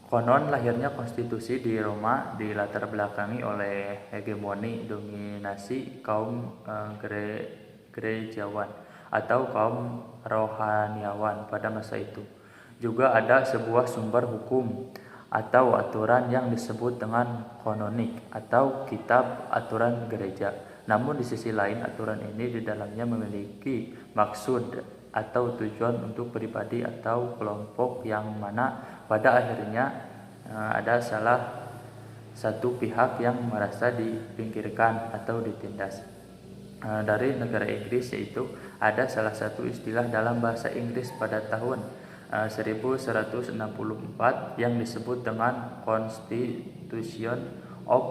Konon lahirnya konstitusi di Roma dilatar belakangi oleh hegemoni dominasi kaum gerejawan atau kaum rohaniawan pada masa itu. Juga ada sebuah sumber hukum atau aturan yang disebut dengan kanonik atau kitab aturan gereja. Namun di sisi lain aturan ini di dalamnya memiliki maksud atau tujuan untuk pribadi atau kelompok yang mana pada akhirnya ada salah satu pihak yang merasa dipinggirkan atau ditindas. Dari negara Inggris, yaitu ada salah satu istilah dalam bahasa Inggris pada tahun 1164 yang disebut dengan Constitution of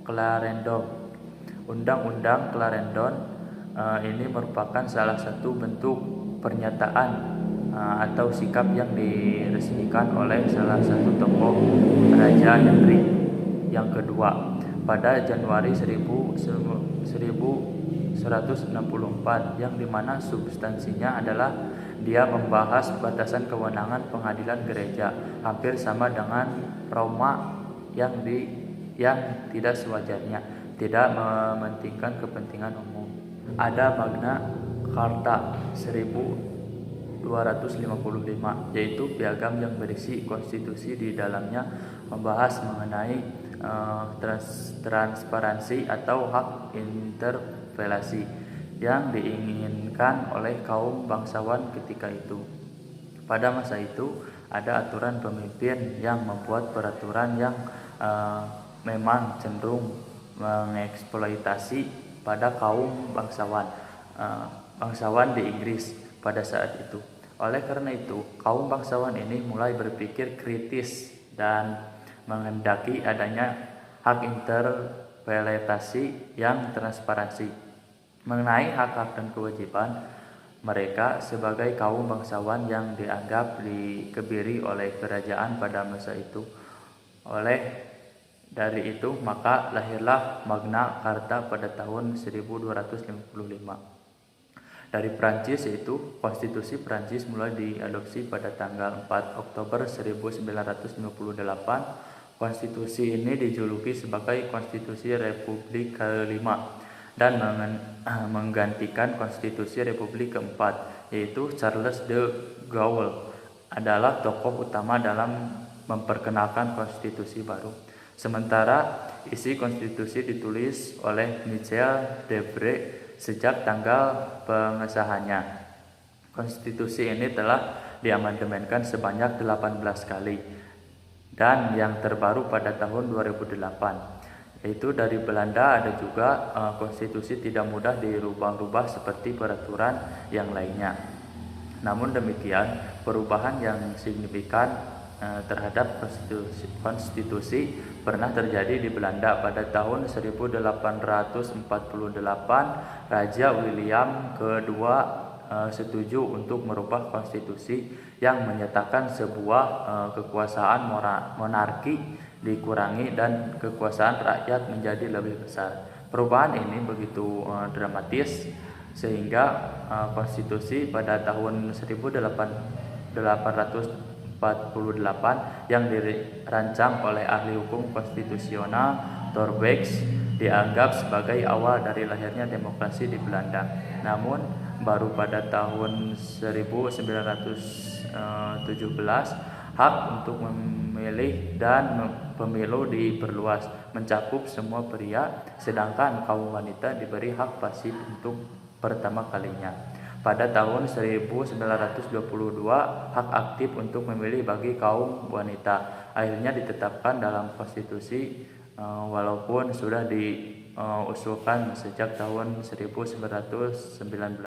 Clarendon. Undang-undang Clarendon ini merupakan salah satu bentuk pernyataan atau sikap yang diresmikan oleh salah satu tokoh Raja Henry yang kedua pada Januari 1164, yang dimana substansinya adalah dia membahas batasan kewenangan pengadilan gereja, hampir sama dengan Roma yang tidak sewajarnya tidak mementingkan kepentingan umum. Ada Magna Carta 1255, yaitu piagam yang berisi konstitusi. Di dalamnya membahas mengenai transparansi atau hak interpelasi yang diinginkan oleh kaum bangsawan ketika itu. Pada masa itu ada aturan pemimpin yang membuat peraturan yang memang cenderung mengeksploitasi pada kaum bangsawan di Inggris pada saat itu. Oleh karena itu, kaum bangsawan ini mulai berpikir kritis dan menghendaki adanya hak interpretasi yang transparansi mengenai hak-hak dan kewajiban mereka sebagai kaum bangsawan yang dianggap dikebiri oleh kerajaan pada masa itu. Oleh dari itu, maka lahirlah Magna Carta pada tahun 1255. Dari Prancis, yaitu konstitusi Prancis mulai diadopsi pada tanggal 4 Oktober 1958. Konstitusi ini dijuluki sebagai Konstitusi Republik kelima dan menggantikan Konstitusi Republik keempat, yaitu Charles de Gaulle adalah tokoh utama dalam memperkenalkan konstitusi baru. Sementara isi konstitusi ditulis oleh Michel Debré sejak tanggal pengesahannya. Konstitusi ini telah diamandemenkan sebanyak 18 kali dan yang terbaru pada tahun 2008. Yaitu dari Belanda ada juga konstitusi tidak mudah dirubah-rubah seperti peraturan yang lainnya. Namun demikian, perubahan yang signifikan terhadap konstitusi pernah terjadi di Belanda pada tahun 1848. Raja William II setuju untuk merubah konstitusi yang menyatakan sebuah kekuasaan monarki dikurangi dan kekuasaan rakyat menjadi lebih besar. Perubahan ini begitu dramatis sehingga konstitusi pada tahun 1848 yang dirancang oleh ahli hukum konstitusional Thorbecke dianggap sebagai awal dari lahirnya demokrasi di Belanda. Namun baru pada tahun 1917 hak untuk memilih dan pemilu diperluas mencakup semua pria, sedangkan kaum wanita diberi hak pasif untuk pertama kalinya. Pada tahun 1922, hak aktif untuk memilih bagi kaum wanita akhirnya ditetapkan dalam konstitusi, walaupun sudah diusulkan sejak tahun 1919.